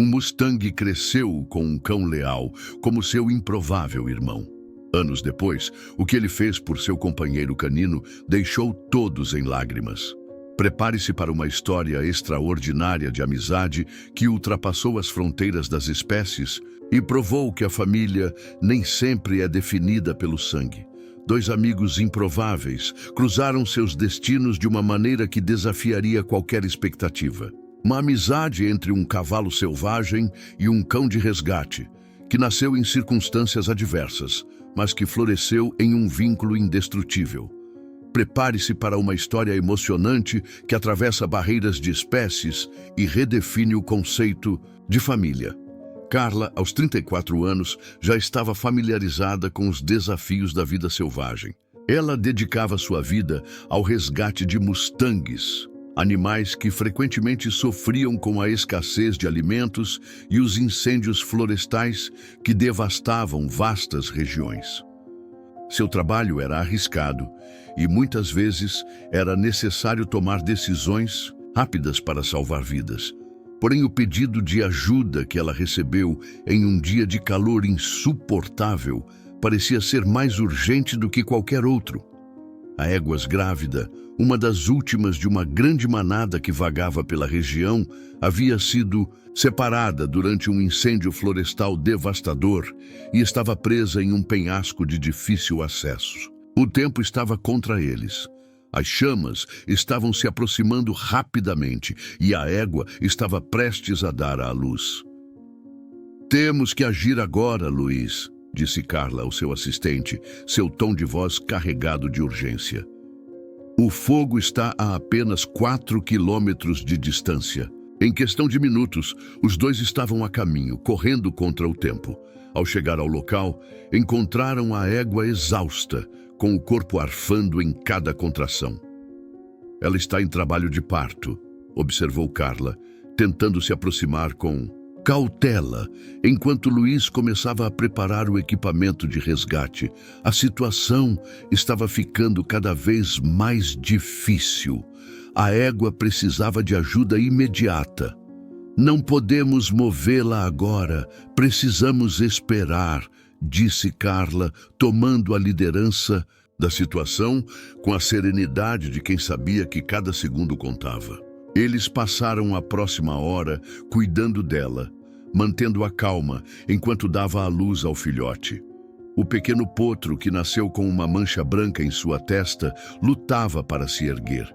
Um Mustang cresceu com um cão leal, como seu improvável irmão. Anos depois, o que ele fez por seu companheiro canino deixou todos em lágrimas. Prepare-se para uma história extraordinária de amizade que ultrapassou as fronteiras das espécies e provou que a família nem sempre é definida pelo sangue. Dois amigos improváveis cruzaram seus destinos de uma maneira que desafiaria qualquer expectativa. Uma amizade entre um cavalo selvagem e um cão de resgate, que nasceu em circunstâncias adversas, mas que floresceu em um vínculo indestrutível. Prepare-se para uma história emocionante que atravessa barreiras de espécies e redefine o conceito de família. Carla, aos 34 anos, já estava familiarizada com os desafios da vida selvagem. Ela dedicava sua vida ao resgate de mustangs, animais que frequentemente sofriam com a escassez de alimentos e os incêndios florestais que devastavam vastas regiões. Seu trabalho era arriscado e muitas vezes era necessário tomar decisões rápidas para salvar vidas. Porém, o pedido de ajuda que ela recebeu em um dia de calor insuportável parecia ser mais urgente do que qualquer outro. A éguas grávida, uma das últimas de uma grande manada que vagava pela região, havia sido separada durante um incêndio florestal devastador e estava presa em um penhasco de difícil acesso. O tempo estava contra eles. As chamas estavam se aproximando rapidamente e a égua estava prestes a dar à luz. "Temos que agir agora, Luiz", disse Carla ao seu assistente, seu tom de voz carregado de urgência. "O fogo está a apenas 4 quilômetros de distância." Em questão de minutos, os dois estavam a caminho, correndo contra o tempo. Ao chegar ao local, encontraram a égua exausta, com o corpo arfando em cada contração. "Ela está em trabalho de parto", observou Carla, tentando se aproximar com cautela, enquanto Luiz começava a preparar o equipamento de resgate. A situação estava ficando cada vez mais difícil. A égua precisava de ajuda imediata. "Não podemos movê-la agora, precisamos esperar", disse Carla, tomando a liderança da situação com a serenidade de quem sabia que cada segundo contava. Eles passaram a próxima hora cuidando dela, mantendo-a calma enquanto dava à luz ao filhote. O pequeno potro, que nasceu com uma mancha branca em sua testa, lutava para se erguer.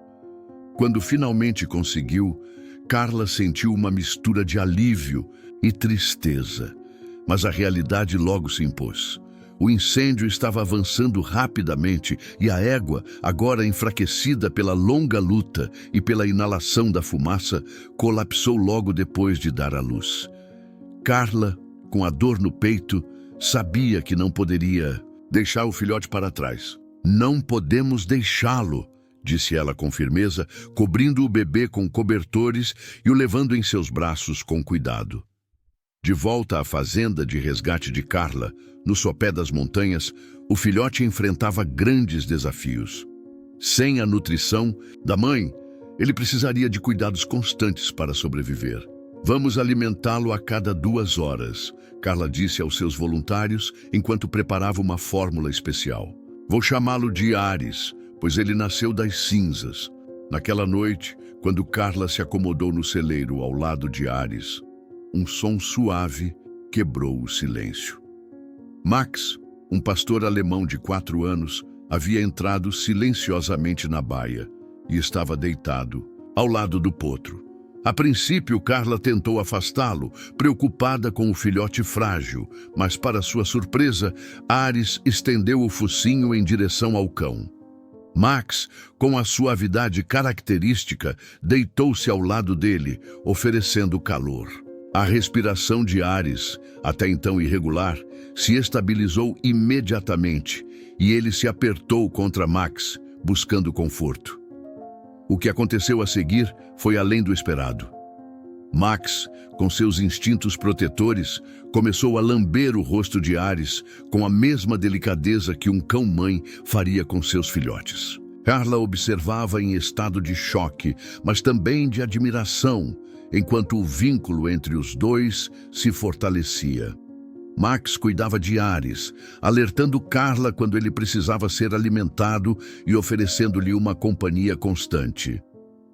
Quando finalmente conseguiu, Carla sentiu uma mistura de alívio e tristeza, mas a realidade logo se impôs. O incêndio estava avançando rapidamente e a égua, agora enfraquecida pela longa luta e pela inalação da fumaça, colapsou logo depois de dar à luz. Carla, com a dor no peito, sabia que não poderia deixar o filhote para trás. "Não podemos deixá-lo", disse ela com firmeza, cobrindo o bebê com cobertores e o levando em seus braços com cuidado. De volta à fazenda de resgate de Carla, no sopé das montanhas, o filhote enfrentava grandes desafios. Sem a nutrição da mãe, ele precisaria de cuidados constantes para sobreviver. "Vamos alimentá-lo a cada 2 horas", Carla disse aos seus voluntários enquanto preparava uma fórmula especial. "Vou chamá-lo de Ares, pois ele nasceu das cinzas." Naquela noite, quando Carla se acomodou no celeiro ao lado de Ares, um som suave quebrou o silêncio. Max, um pastor alemão de 4 anos, havia entrado silenciosamente na baia e estava deitado ao lado do potro. A princípio, Carla tentou afastá-lo, preocupada com o filhote frágil, mas, para sua surpresa, Ares estendeu o focinho em direção ao cão. Max, com a suavidade característica, deitou-se ao lado dele, oferecendo calor. A respiração de Ares, até então irregular, se estabilizou imediatamente e ele se apertou contra Max, buscando conforto. O que aconteceu a seguir foi além do esperado. Max, com seus instintos protetores, começou a lamber o rosto de Ares com a mesma delicadeza que um cão-mãe faria com seus filhotes. Carla observava em estado de choque, mas também de admiração, enquanto o vínculo entre os dois se fortalecia. Max cuidava de Ares, alertando Carla quando ele precisava ser alimentado e oferecendo-lhe uma companhia constante.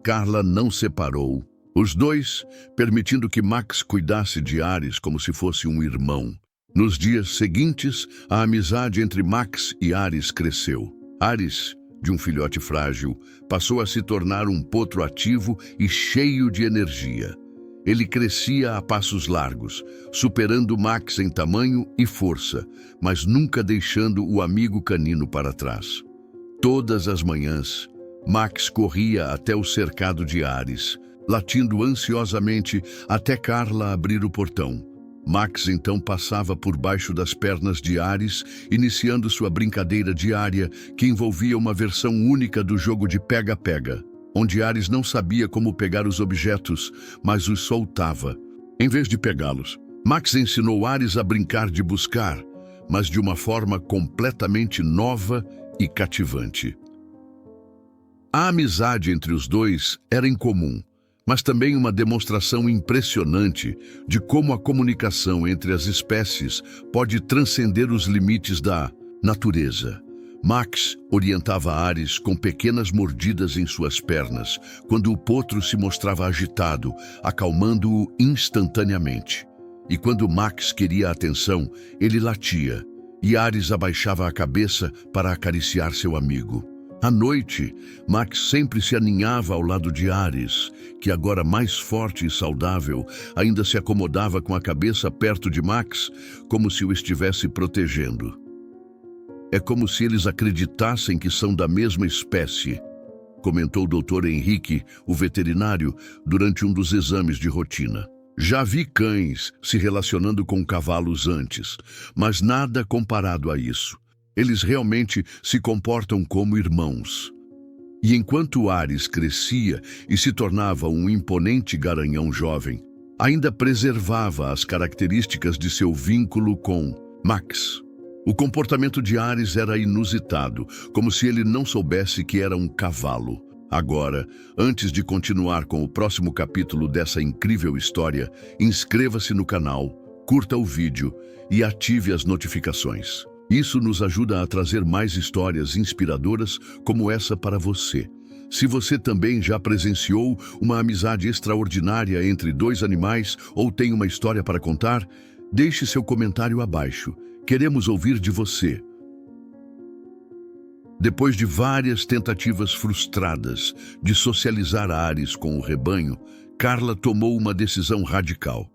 Carla não separou os dois, permitindo que Max cuidasse de Ares como se fosse um irmão. Nos dias seguintes, a amizade entre Max e Ares cresceu. Ares, de um filhote frágil, passou a se tornar um potro ativo e cheio de energia. Ele crescia a passos largos, superando Max em tamanho e força, mas nunca deixando o amigo canino para trás. Todas as manhãs, Max corria até o cercado de Ares, latindo ansiosamente até Carla abrir o portão. Max então passava por baixo das pernas de Ares, iniciando sua brincadeira diária que envolvia uma versão única do jogo de pega-pega, onde Ares não sabia como pegar os objetos, mas os soltava, em vez de pegá-los. Max ensinou Ares a brincar de buscar, mas de uma forma completamente nova e cativante. A amizade entre os dois era incomum, mas também uma demonstração impressionante de como a comunicação entre as espécies pode transcender os limites da natureza. Max orientava Ares com pequenas mordidas em suas pernas, quando o potro se mostrava agitado, acalmando-o instantaneamente. E quando Max queria atenção, ele latia, e Ares abaixava a cabeça para acariciar seu amigo. À noite, Max sempre se aninhava ao lado de Ares, que agora mais forte e saudável, ainda se acomodava com a cabeça perto de Max, como se o estivesse protegendo. É como se eles acreditassem que são da mesma espécie, comentou o Dr. Henrique, o veterinário, durante um dos exames de rotina. Já vi cães se relacionando com cavalos antes, mas nada comparado a isso. Eles realmente se comportam como irmãos. E enquanto Ares crescia e se tornava um imponente garanhão jovem, ainda preservava as características de seu vínculo com Max. O comportamento de Ares era inusitado, como se ele não soubesse que era um cavalo. Agora, antes de continuar com o próximo capítulo dessa incrível história, inscreva-se no canal, curta o vídeo e ative as notificações. Isso nos ajuda a trazer mais histórias inspiradoras como essa para você. Se você também já presenciou uma amizade extraordinária entre dois animais ou tem uma história para contar, deixe seu comentário abaixo. Queremos ouvir de você. Depois de várias tentativas frustradas de socializar Ares com o rebanho, Carla tomou uma decisão radical.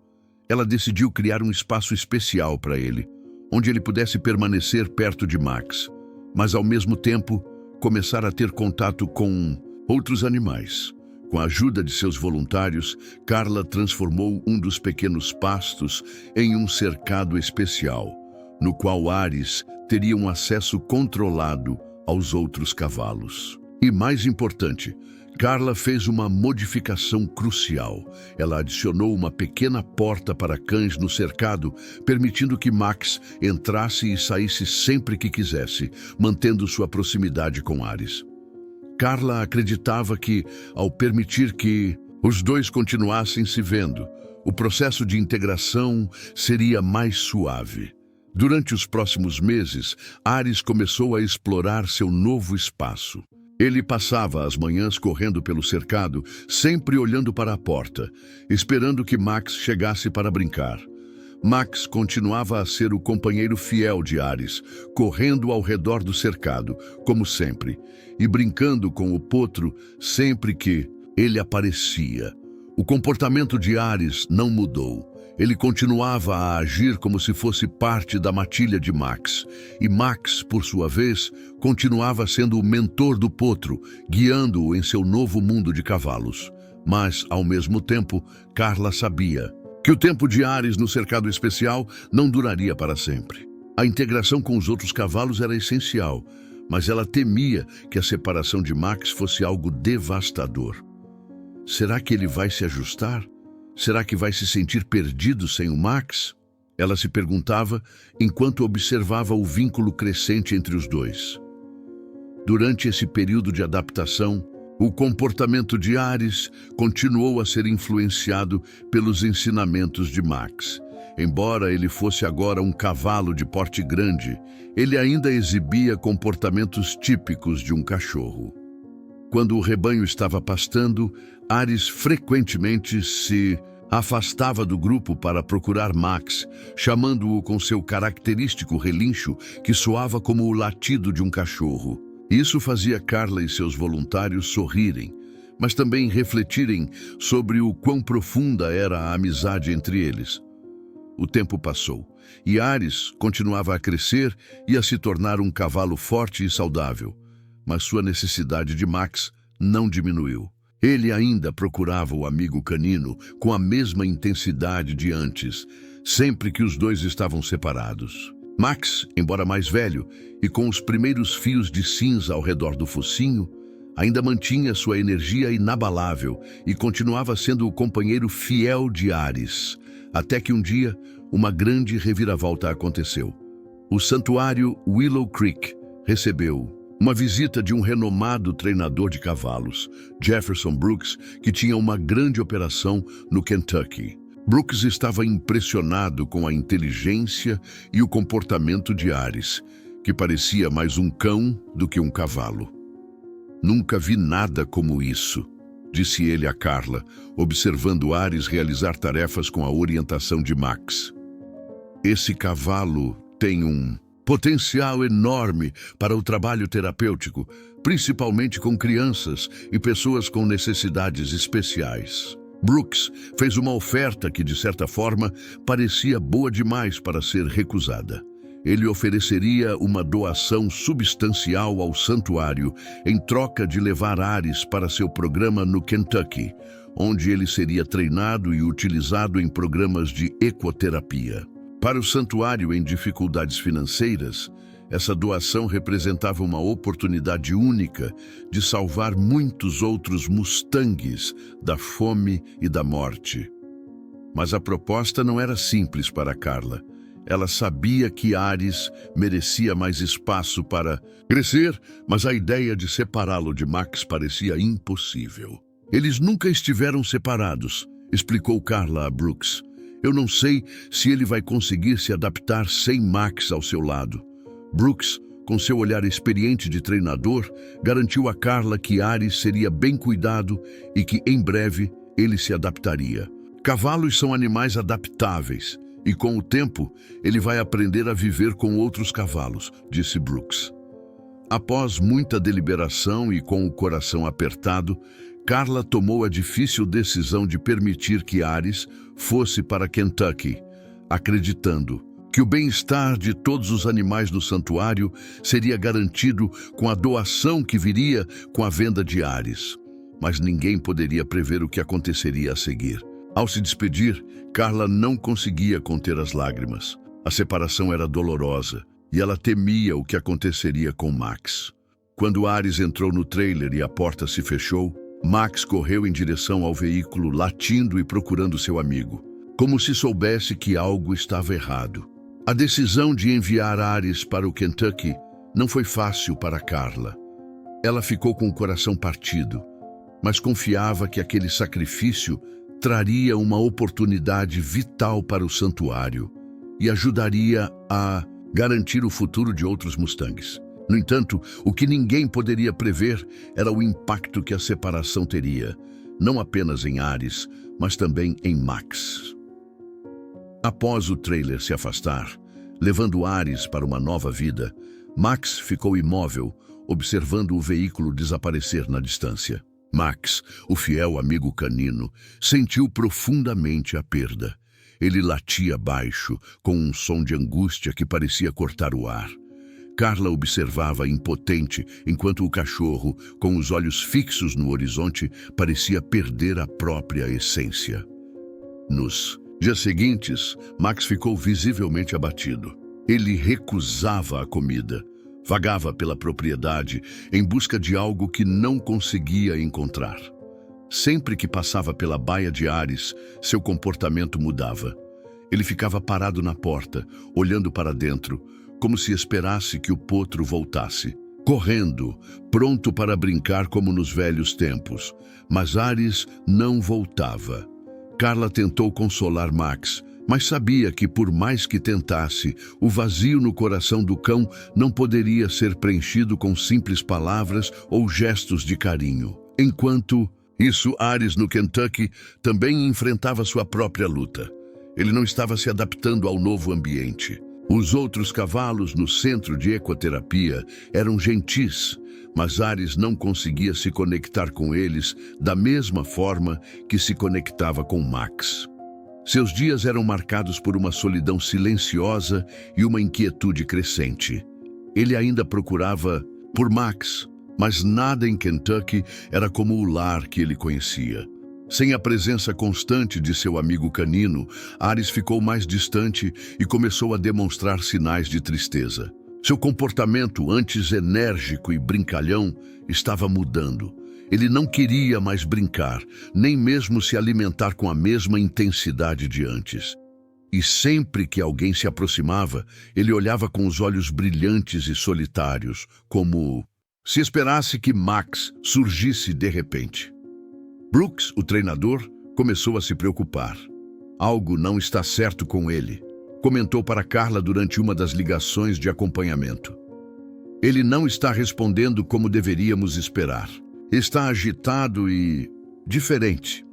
Ela decidiu criar um espaço especial para ele, onde ele pudesse permanecer perto de Max, mas ao mesmo tempo começar a ter contato com outros animais. Com a ajuda de seus voluntários, Carla transformou um dos pequenos pastos em um cercado especial, no qual Ares teria um acesso controlado aos outros cavalos. E mais importante, Carla fez uma modificação crucial. Ela adicionou uma pequena porta para cães no cercado, permitindo que Max entrasse e saísse sempre que quisesse, mantendo sua proximidade com Ares. Carla acreditava que, ao permitir que os dois continuassem se vendo, o processo de integração seria mais suave. Durante os próximos meses, Ares começou a explorar seu novo espaço. Ele passava as manhãs correndo pelo cercado, sempre olhando para a porta, esperando que Max chegasse para brincar. Max continuava a ser o companheiro fiel de Ares, correndo ao redor do cercado, como sempre, e brincando com o potro sempre que ele aparecia. O comportamento de Ares não mudou. Ele continuava a agir como se fosse parte da matilha de Max. E Max, por sua vez, continuava sendo o mentor do potro, guiando-o em seu novo mundo de cavalos. Mas, ao mesmo tempo, Carla sabia que o tempo de Ares no cercado especial não duraria para sempre. A integração com os outros cavalos era essencial, mas ela temia que a separação de Max fosse algo devastador. Será que ele vai se ajustar? Será que vai se sentir perdido sem o Max? Ela se perguntava enquanto observava o vínculo crescente entre os dois. Durante esse período de adaptação, O comportamento de Ares continuou a ser influenciado pelos ensinamentos de Max. Embora ele fosse agora um cavalo de porte grande, ele ainda exibia comportamentos típicos de um cachorro. Quando o rebanho estava pastando, Ares frequentemente se afastava do grupo para procurar Max, chamando-o com seu característico relincho que soava como o latido de um cachorro. Isso fazia Carla e seus voluntários sorrirem, mas também refletirem sobre o quão profunda era a amizade entre eles. O tempo passou, e Ares continuava a crescer e a se tornar um cavalo forte e saudável, mas sua necessidade de Max não diminuiu. Ele ainda procurava o amigo canino com a mesma intensidade de antes, sempre que os dois estavam separados. Max, embora mais velho e com os primeiros fios de cinza ao redor do focinho, ainda mantinha sua energia inabalável e continuava sendo o companheiro fiel de Ares, até que um dia uma grande reviravolta aconteceu. O santuário Willow Creek recebeu uma visita de um renomado treinador de cavalos, Jefferson Brooks, que tinha uma grande operação no Kentucky. Brooks estava impressionado com a inteligência e o comportamento de Ares, que parecia mais um cão do que um cavalo. "Nunca vi nada como isso", disse ele a Carla, observando Ares realizar tarefas com a orientação de Max. "Esse cavalo tem um potencial enorme para o trabalho terapêutico, principalmente com crianças e pessoas com necessidades especiais." Brooks fez uma oferta que, de certa forma, parecia boa demais para ser recusada. Ele ofereceria uma doação substancial ao santuário em troca de levar Ares para seu programa no Kentucky, onde ele seria treinado e utilizado em programas de ecoterapia. Para o santuário em dificuldades financeiras, essa doação representava uma oportunidade única de salvar muitos outros Mustangs da fome e da morte. Mas a proposta não era simples para Carla. Ela sabia que Ares merecia mais espaço para crescer, mas a ideia de separá-lo de Max parecia impossível. "Eles nunca estiveram separados", explicou Carla a Brooks. "Eu não sei se ele vai conseguir se adaptar sem Max ao seu lado." Brooks, com seu olhar experiente de treinador, garantiu a Carla que Ares seria bem cuidado e que, em breve, ele se adaptaria. "Cavalos são animais adaptáveis e, com o tempo, ele vai aprender a viver com outros cavalos", disse Brooks. Após muita deliberação e com o coração apertado, Carla tomou a difícil decisão de permitir que Ares fosse para Kentucky, acreditando que o bem-estar de todos os animais no santuário seria garantido com a doação que viria com a venda de Ares. Mas ninguém poderia prever o que aconteceria a seguir. Ao se despedir, Carla não conseguia conter as lágrimas. A separação era dolorosa e ela temia o que aconteceria com Max. Quando Ares entrou no trailer e a porta se fechou, Max correu em direção ao veículo, latindo e procurando seu amigo, como se soubesse que algo estava errado. A decisão de enviar Ares para o Kentucky não foi fácil para Carla. Ela ficou com o coração partido, mas confiava que aquele sacrifício traria uma oportunidade vital para o santuário e ajudaria a garantir o futuro de outros Mustangs. No entanto, o que ninguém poderia prever era o impacto que a separação teria, não apenas em Ares, mas também em Max. Após o trailer se afastar, levando Ares para uma nova vida, Max ficou imóvel, observando o veículo desaparecer na distância. Max, o fiel amigo canino, sentiu profundamente a perda. Ele latia baixo, com um som de angústia que parecia cortar o ar. Carla observava impotente, enquanto o cachorro, com os olhos fixos no horizonte, parecia perder a própria essência. Nos dias seguintes, Max ficou visivelmente abatido. Ele recusava a comida, vagava pela propriedade em busca de algo que não conseguia encontrar. Sempre que passava pela baia de Ares, seu comportamento mudava. Ele ficava parado na porta, olhando para dentro, como se esperasse que o potro voltasse. correndo, pronto para brincar como nos velhos tempos. Mas Ares não voltava. Carla tentou consolar Max, mas sabia que, por mais que tentasse, o vazio no coração do cão não poderia ser preenchido com simples palavras ou gestos de carinho. Enquanto isso, Ares, no Kentucky, também enfrentava sua própria luta. Ele não estava se adaptando ao novo ambiente. Os outros cavalos no centro de ecoterapia eram gentis, mas Ares não conseguia se conectar com eles da mesma forma que se conectava com Max. Seus dias eram marcados por uma solidão silenciosa e uma inquietude crescente. Ele ainda procurava por Max, mas nada em Kentucky era como o lar que ele conhecia. Sem a presença constante de seu amigo canino, Ares ficou mais distante e começou a demonstrar sinais de tristeza. Seu comportamento, antes enérgico e brincalhão, estava mudando. Ele não queria mais brincar, nem mesmo se alimentar com a mesma intensidade de antes. E sempre que alguém se aproximava, ele olhava com os olhos brilhantes e solitários, como se esperasse que Max surgisse de repente. Brooks, o treinador, começou a se preocupar. Algo não está certo com ele, comentou para Carla durante uma das ligações de acompanhamento. Ele não está respondendo como deveríamos esperar. Está agitado e diferente.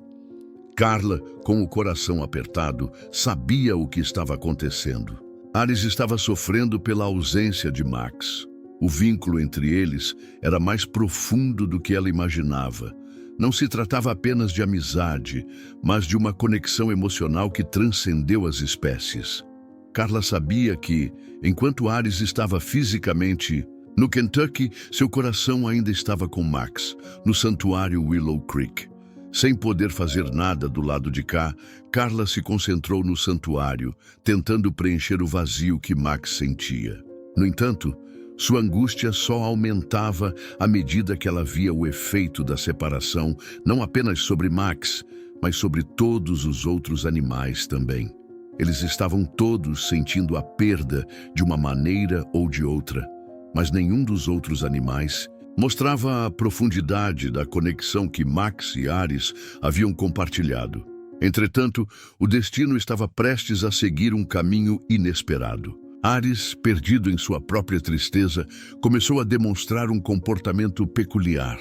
Carla, com o coração apertado, sabia o que estava acontecendo. Ares estava sofrendo pela ausência de Max. O vínculo entre eles era mais profundo do que ela imaginava. Não se tratava apenas de amizade, mas de uma conexão emocional que transcendeu as espécies. Carla sabia que, enquanto Ares estava fisicamente no Kentucky, seu coração ainda estava com Max, no santuário Willow Creek. Sem poder fazer nada do lado de cá, Carla se concentrou no santuário, tentando preencher o vazio que Max sentia. No entanto, sua angústia só aumentava à medida que ela via o efeito da separação, não apenas sobre Max, mas sobre todos os outros animais também. Eles estavam todos sentindo a perda de uma maneira ou de outra. Mas nenhum dos outros animais mostrava a profundidade da conexão que Max e Ares haviam compartilhado. Entretanto, o destino estava prestes a seguir um caminho inesperado. Ares, perdido em sua própria tristeza, começou a demonstrar um comportamento peculiar.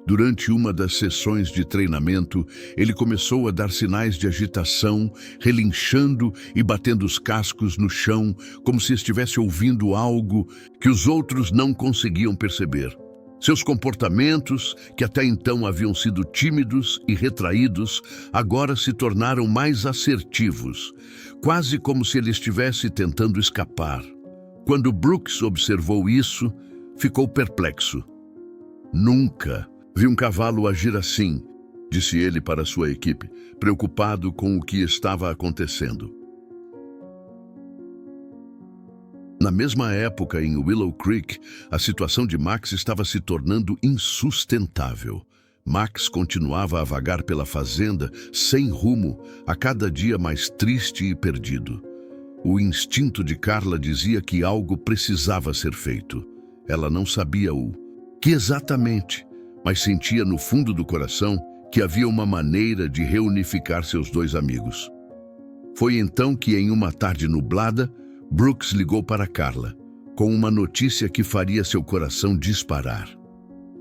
Durante uma das sessões de treinamento, ele começou a dar sinais de agitação, relinchando e batendo os cascos no chão, como se estivesse ouvindo algo que os outros não conseguiam perceber. Seus comportamentos, que até então haviam sido tímidos e retraídos, agora se tornaram mais assertivos, quase como se ele estivesse tentando escapar. Quando Brooks observou isso, ficou perplexo. Nunca vi um cavalo agir assim, disse ele para sua equipe, preocupado com o que estava acontecendo. Na mesma época, em Willow Creek, a situação de Max estava se tornando insustentável. Max continuava a vagar pela fazenda, sem rumo, a cada dia mais triste e perdido. O instinto de Carla dizia que algo precisava ser feito. Ela não sabia o que exatamente, mas sentia no fundo do coração que havia uma maneira de reunificar seus dois amigos. Foi então que, em uma tarde nublada, Brooks ligou para Carla, com uma notícia que faria seu coração disparar.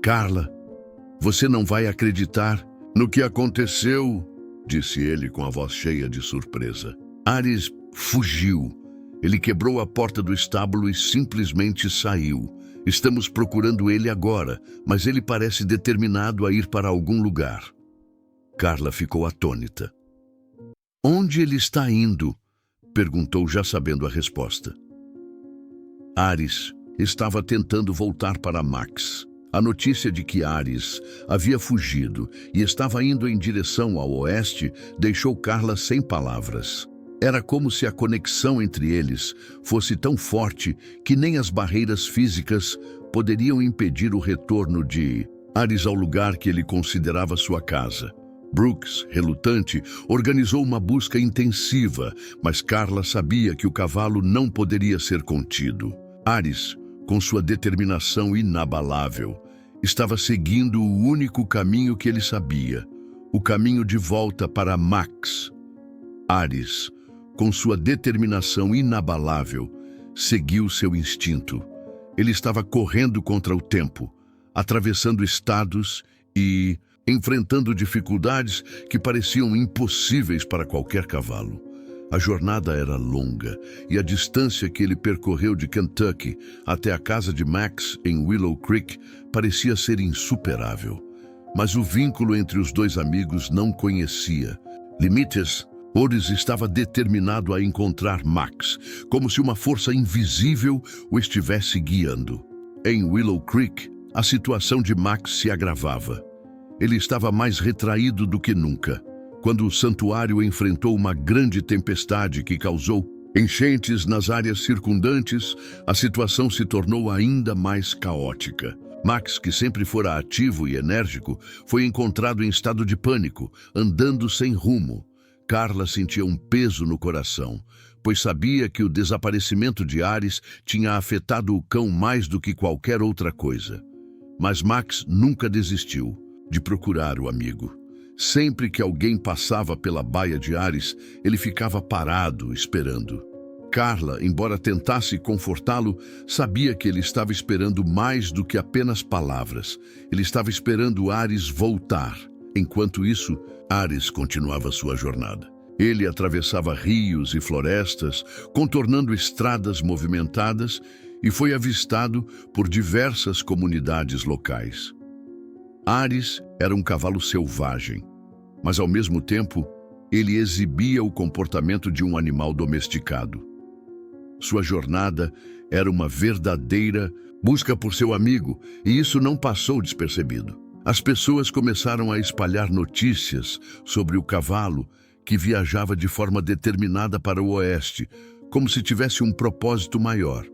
"Carla, você não vai acreditar no que aconteceu", disse ele com a voz cheia de surpresa. Ares fugiu. Ele quebrou a porta do estábulo e simplesmente saiu. "Estamos procurando ele agora, mas ele parece determinado a ir para algum lugar." Carla ficou atônita. "Onde ele está indo?" perguntou, já sabendo a resposta. Ares estava tentando voltar para Max. A notícia de que Ares havia fugido e estava indo em direção ao oeste deixou Carla sem palavras. Era como se a conexão entre eles fosse tão forte que nem as barreiras físicas poderiam impedir o retorno de Ares ao lugar que ele considerava sua casa. Brooks, relutante, organizou uma busca intensiva, mas Carla sabia que o cavalo não poderia ser contido. Ares, com sua determinação inabalável, estava seguindo o único caminho que ele sabia, o caminho de volta para Max. Ares, com sua determinação inabalável, seguiu seu instinto. Ele estava correndo contra o tempo, atravessando estados e enfrentando dificuldades que pareciam impossíveis para qualquer cavalo. A jornada era longa e a distância que ele percorreu de Kentucky até a casa de Max em Willow Creek parecia ser insuperável. Mas o vínculo entre os dois amigos não conhecia limites. Ares estava determinado a encontrar Max, como se uma força invisível o estivesse guiando. Em Willow Creek, a situação de Max se agravava. Ele estava mais retraído do que nunca. Quando o santuário enfrentou uma grande tempestade que causou enchentes nas áreas circundantes, a situação se tornou ainda mais caótica. Max, que sempre fora ativo e enérgico, foi encontrado em estado de pânico, andando sem rumo. Carla sentia um peso no coração, pois sabia que o desaparecimento de Ares tinha afetado o cão mais do que qualquer outra coisa. Mas Max nunca desistiu de procurar o amigo. Sempre que alguém passava pela baía de Ares, ele ficava parado, esperando. Carla, embora tentasse confortá-lo, sabia que ele estava esperando mais do que apenas palavras. Ele estava esperando Ares voltar. Enquanto isso, Ares continuava sua jornada. Ele atravessava rios e florestas, contornando estradas movimentadas, e foi avistado por diversas comunidades locais. Ares era um cavalo selvagem, mas ao mesmo tempo, ele exibia o comportamento de um animal domesticado. Sua jornada era uma verdadeira busca por seu amigo, e isso não passou despercebido. As pessoas começaram a espalhar notícias sobre o cavalo que viajava de forma determinada para o oeste, como se tivesse um propósito maior.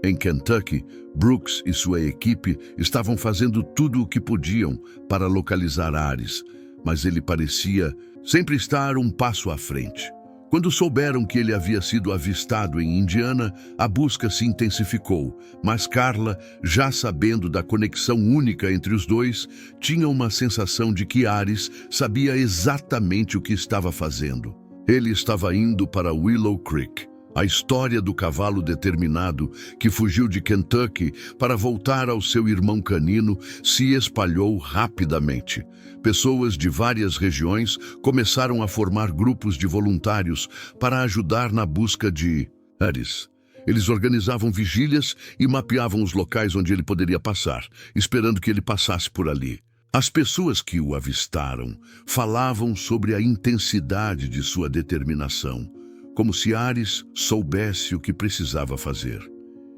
Em Kentucky, Brooks e sua equipe estavam fazendo tudo o que podiam para localizar Ares, mas ele parecia sempre estar um passo à frente. Quando souberam que ele havia sido avistado em Indiana, a busca se intensificou, mas Carla, já sabendo da conexão única entre os dois, tinha uma sensação de que Ares sabia exatamente o que estava fazendo. Ele estava indo para Willow Creek. A história do cavalo determinado que fugiu de Kentucky para voltar ao seu irmão canino se espalhou rapidamente. Pessoas de várias regiões começaram a formar grupos de voluntários para ajudar na busca de Ares. Eles organizavam vigílias e mapeavam os locais onde ele poderia passar, esperando que ele passasse por ali. As pessoas que o avistaram falavam sobre a intensidade de sua determinação, como se Ares soubesse o que precisava fazer.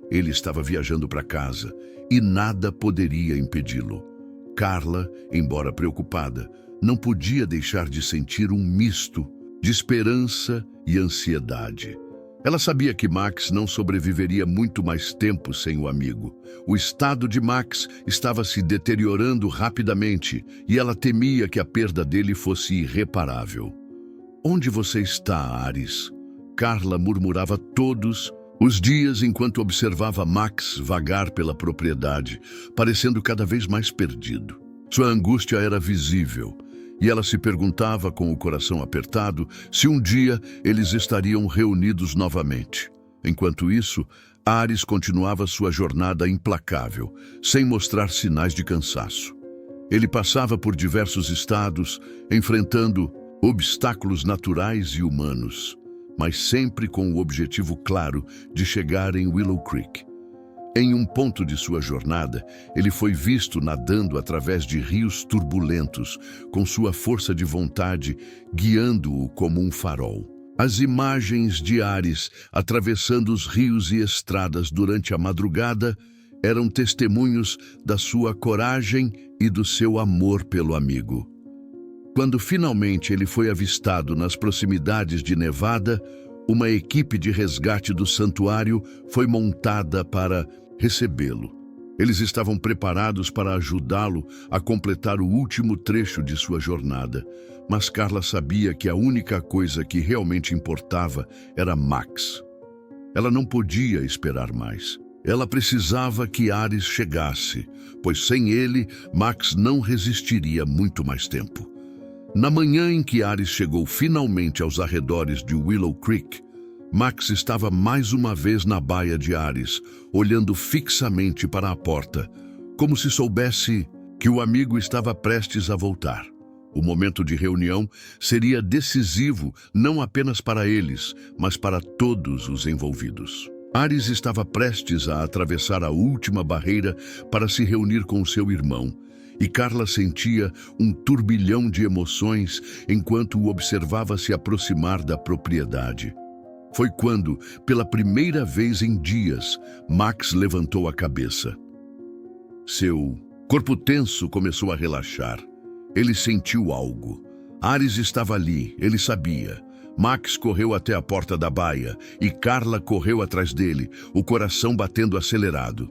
Ele estava viajando para casa e nada poderia impedi-lo. Carla, embora preocupada, não podia deixar de sentir um misto de esperança e ansiedade. Ela sabia que Max não sobreviveria muito mais tempo sem o amigo. O estado de Max estava se deteriorando rapidamente e ela temia que a perda dele fosse irreparável. "Onde você está, Ares?" Carla murmurava todos os dias enquanto observava Max vagar pela propriedade, parecendo cada vez mais perdido. Sua angústia era visível, e ela se perguntava com o coração apertado se um dia eles estariam reunidos novamente. Enquanto isso, Ares continuava sua jornada implacável, sem mostrar sinais de cansaço. Ele passava por diversos estados, enfrentando obstáculos naturais e humanos, mas sempre com o objetivo claro de chegar em Willow Creek. Em um ponto de sua jornada, ele foi visto nadando através de rios turbulentos, com sua força de vontade guiando-o como um farol. As imagens de Ares atravessando os rios e estradas durante a madrugada eram testemunhos da sua coragem e do seu amor pelo amigo. Quando finalmente ele foi avistado nas proximidades de Nevada, uma equipe de resgate do santuário foi montada para recebê-lo. Eles estavam preparados para ajudá-lo a completar o último trecho de sua jornada, mas Carla sabia que a única coisa que realmente importava era Max. Ela não podia esperar mais. Ela precisava que Ares chegasse, pois sem ele, Max não resistiria muito mais tempo. Na manhã em que Ares chegou finalmente aos arredores de Willow Creek, Max estava mais uma vez na baia de Ares, olhando fixamente para a porta, como se soubesse que o amigo estava prestes a voltar. O momento de reunião seria decisivo não apenas para eles, mas para todos os envolvidos. Ares estava prestes a atravessar a última barreira para se reunir com seu irmão, e Carla sentia um turbilhão de emoções enquanto o observava se aproximar da propriedade. Foi quando, pela primeira vez em dias, Max levantou a cabeça. Seu corpo tenso começou a relaxar. Ele sentiu algo. Ares estava ali, ele sabia. Max correu até a porta da baia e Carla correu atrás dele, o coração batendo acelerado.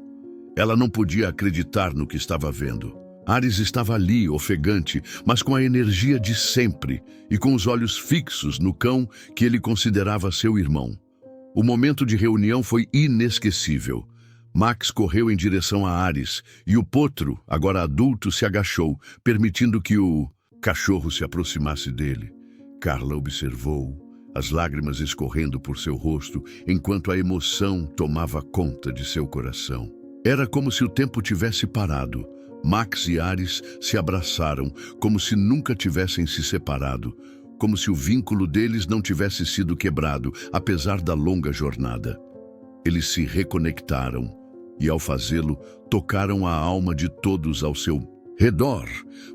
Ela não podia acreditar no que estava vendo. Ares estava ali, ofegante, mas com a energia de sempre e com os olhos fixos no cão que ele considerava seu irmão. O momento de reunião foi inesquecível. Max correu em direção a Ares e o potro, agora adulto, se agachou, permitindo que o cachorro se aproximasse dele. Carla observou, as lágrimas escorrendo por seu rosto, enquanto a emoção tomava conta de seu coração. Era como se o tempo tivesse parado. Max e Ares se abraçaram, como se nunca tivessem se separado, como se o vínculo deles não tivesse sido quebrado, apesar da longa jornada. Eles se reconectaram e, ao fazê-lo, tocaram a alma de todos ao seu redor.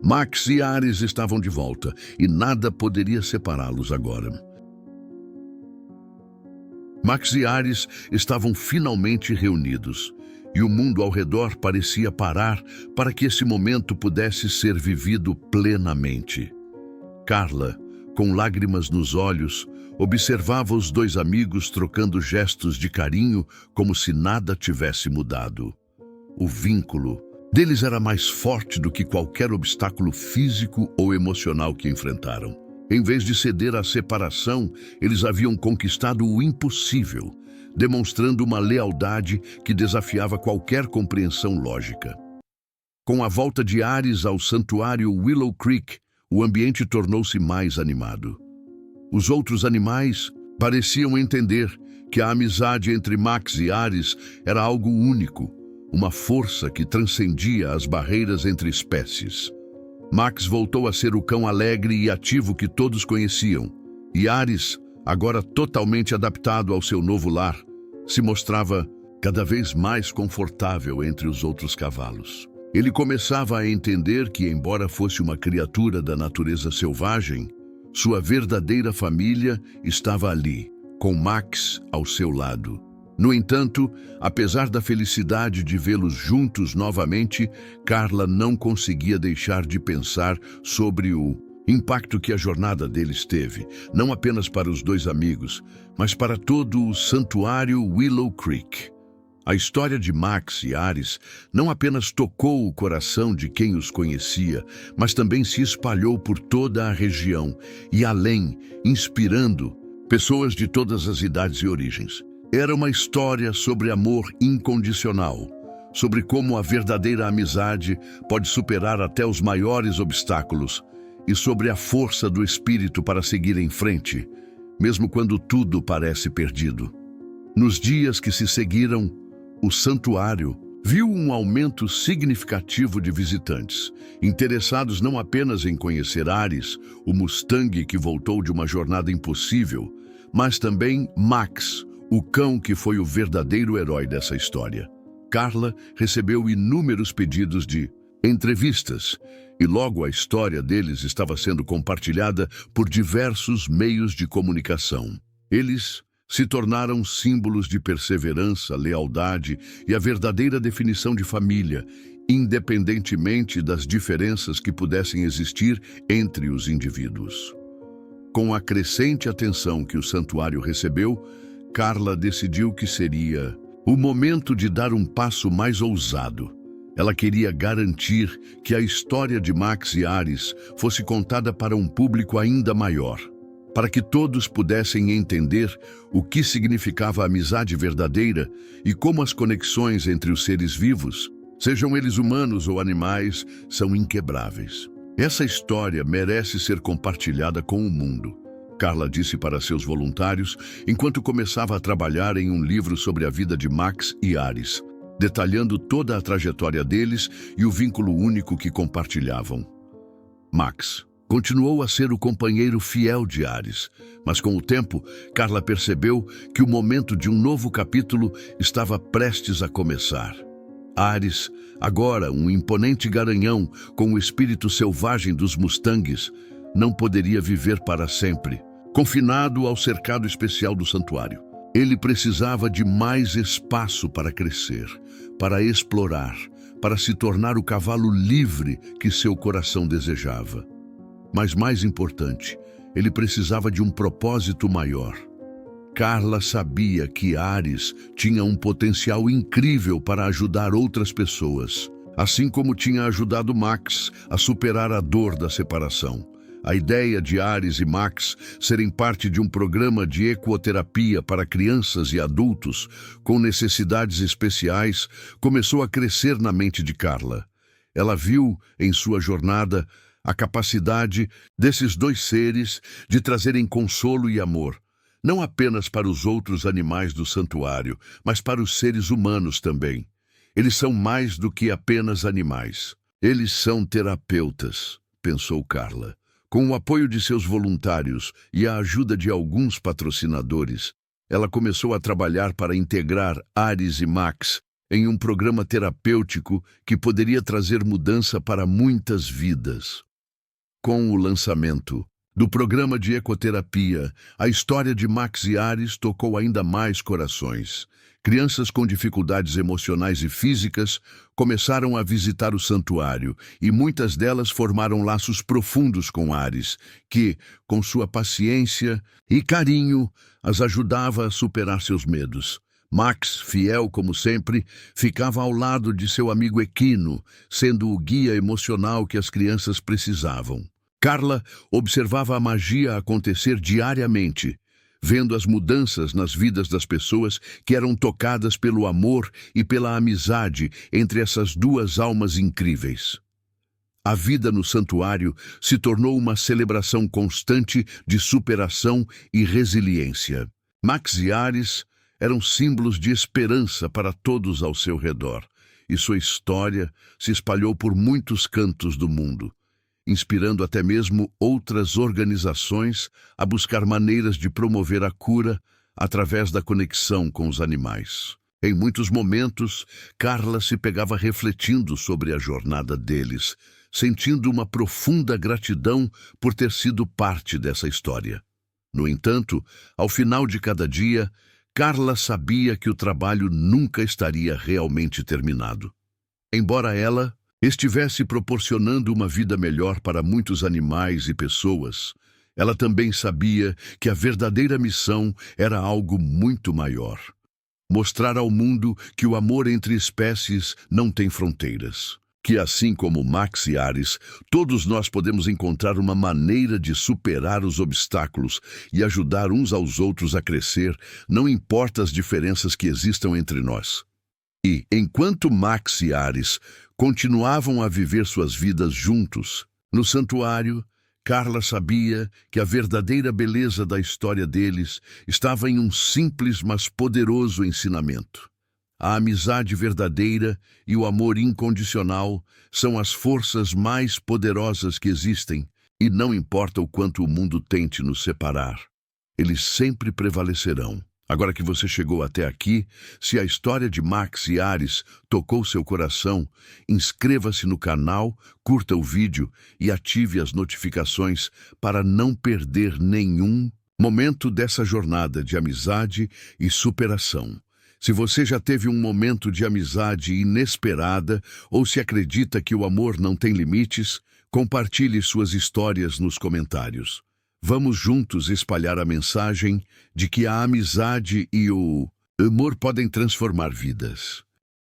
Max e Ares estavam de volta e nada poderia separá-los agora. Max e Ares estavam finalmente reunidos e o mundo ao redor parecia parar para que esse momento pudesse ser vivido plenamente. Carla, com lágrimas nos olhos, observava os dois amigos trocando gestos de carinho como se nada tivesse mudado. O vínculo deles era mais forte do que qualquer obstáculo físico ou emocional que enfrentaram. Em vez de ceder à separação, eles haviam conquistado o impossível, demonstrando uma lealdade que desafiava qualquer compreensão lógica. Com a volta de Ares ao santuário Willow Creek, o ambiente tornou-se mais animado. Os outros animais pareciam entender que a amizade entre Max e Ares era algo único, uma força que transcendia as barreiras entre espécies. Max voltou a ser o cão alegre e ativo que todos conheciam, e Ares, agora totalmente adaptado ao seu novo lar, se mostrava cada vez mais confortável entre os outros cavalos. Ele começava a entender que, embora fosse uma criatura da natureza selvagem, sua verdadeira família estava ali, com Max ao seu lado. No entanto, apesar da felicidade de vê-los juntos novamente, Carla não conseguia deixar de pensar sobre o impacto que a jornada deles teve, não apenas para os dois amigos, mas para todo o santuário Willow Creek. A história de Max e Ares não apenas tocou o coração de quem os conhecia, mas também se espalhou por toda a região e além, inspirando pessoas de todas as idades e origens. Era uma história sobre amor incondicional, sobre como a verdadeira amizade pode superar até os maiores obstáculos e sobre a força do espírito para seguir em frente, mesmo quando tudo parece perdido. Nos dias que se seguiram, o santuário viu um aumento significativo de visitantes, interessados não apenas em conhecer Ares, o Mustang que voltou de uma jornada impossível, mas também Max, o cão que foi o verdadeiro herói dessa história. Carla recebeu inúmeros pedidos de entrevistas, e logo a história deles estava sendo compartilhada por diversos meios de comunicação. Eles se tornaram símbolos de perseverança, lealdade e a verdadeira definição de família, independentemente das diferenças que pudessem existir entre os indivíduos. Com a crescente atenção que o santuário recebeu, Carla decidiu que seria o momento de dar um passo mais ousado. Ela queria garantir que a história de Max e Ares fosse contada para um público ainda maior. para que todos pudessem entender o que significava a amizade verdadeira e como as conexões entre os seres vivos, sejam eles humanos ou animais, são inquebráveis. Essa história merece ser compartilhada com o mundo, Carla disse para seus voluntários enquanto começava a trabalhar em um livro sobre a vida de Max e Ares, detalhando toda a trajetória deles e o vínculo único que compartilhavam. Max continuou a ser o companheiro fiel de Ares, mas com o tempo, Carla percebeu que o momento de um novo capítulo estava prestes a começar. Ares, agora um imponente garanhão com o espírito selvagem dos Mustangs, não poderia viver para sempre, confinado ao cercado especial do santuário. Ele precisava de mais espaço para crescer, para explorar, para se tornar o cavalo livre que seu coração desejava. Mas mais importante, ele precisava de um propósito maior. Carla sabia que Ares tinha um potencial incrível para ajudar outras pessoas, assim como tinha ajudado Max a superar a dor da separação. A ideia de Ares e Max serem parte de um programa de ecoterapia para crianças e adultos com necessidades especiais começou a crescer na mente de Carla. Ela viu, em sua jornada, a capacidade desses dois seres de trazerem consolo e amor, não apenas para os outros animais do santuário, mas para os seres humanos também. Eles são mais do que apenas animais. Eles são terapeutas, pensou Carla. Com o apoio de seus voluntários e a ajuda de alguns patrocinadores, ela começou a trabalhar para integrar Ares e Max em um programa terapêutico que poderia trazer mudança para muitas vidas. Com o lançamento do programa de ecoterapia, a história de Max e Ares tocou ainda mais corações. Crianças com dificuldades emocionais e físicas começaram a visitar o santuário e muitas delas formaram laços profundos com Ares, que, com sua paciência e carinho, as ajudava a superar seus medos. Max, fiel como sempre, ficava ao lado de seu amigo equino, sendo o guia emocional que as crianças precisavam. Carla observava a magia acontecer diariamente, vendo as mudanças nas vidas das pessoas que eram tocadas pelo amor e pela amizade entre essas duas almas incríveis. A vida no santuário se tornou uma celebração constante de superação e resiliência. Max e Ares eram símbolos de esperança para todos ao seu redor, e sua história se espalhou por muitos cantos do mundo, inspirando até mesmo outras organizações a buscar maneiras de promover a cura através da conexão com os animais. Em muitos momentos, Carla se pegava refletindo sobre a jornada deles, sentindo uma profunda gratidão por ter sido parte dessa história. No entanto, ao final de cada dia, Carla sabia que o trabalho nunca estaria realmente terminado. Embora ela estivesse proporcionando uma vida melhor para muitos animais e pessoas, ela também sabia que a verdadeira missão era algo muito maior. Mostrar ao mundo que o amor entre espécies não tem fronteiras. Que assim como Max e Ares, todos nós podemos encontrar uma maneira de superar os obstáculos e ajudar uns aos outros a crescer, não importa as diferenças que existam entre nós. E, enquanto Max e Ares continuavam a viver suas vidas juntos, no santuário, Carla sabia que a verdadeira beleza da história deles estava em um simples mas poderoso ensinamento. A amizade verdadeira e o amor incondicional são as forças mais poderosas que existem, e não importa o quanto o mundo tente nos separar, eles sempre prevalecerão. Agora que você chegou até aqui, se a história de Max e Ares tocou seu coração, inscreva-se no canal, curta o vídeo e ative as notificações para não perder nenhum momento dessa jornada de amizade e superação. Se você já teve um momento de amizade inesperada ou se acredita que o amor não tem limites, compartilhe suas histórias nos comentários. Vamos juntos espalhar a mensagem de que a amizade e o amor podem transformar vidas.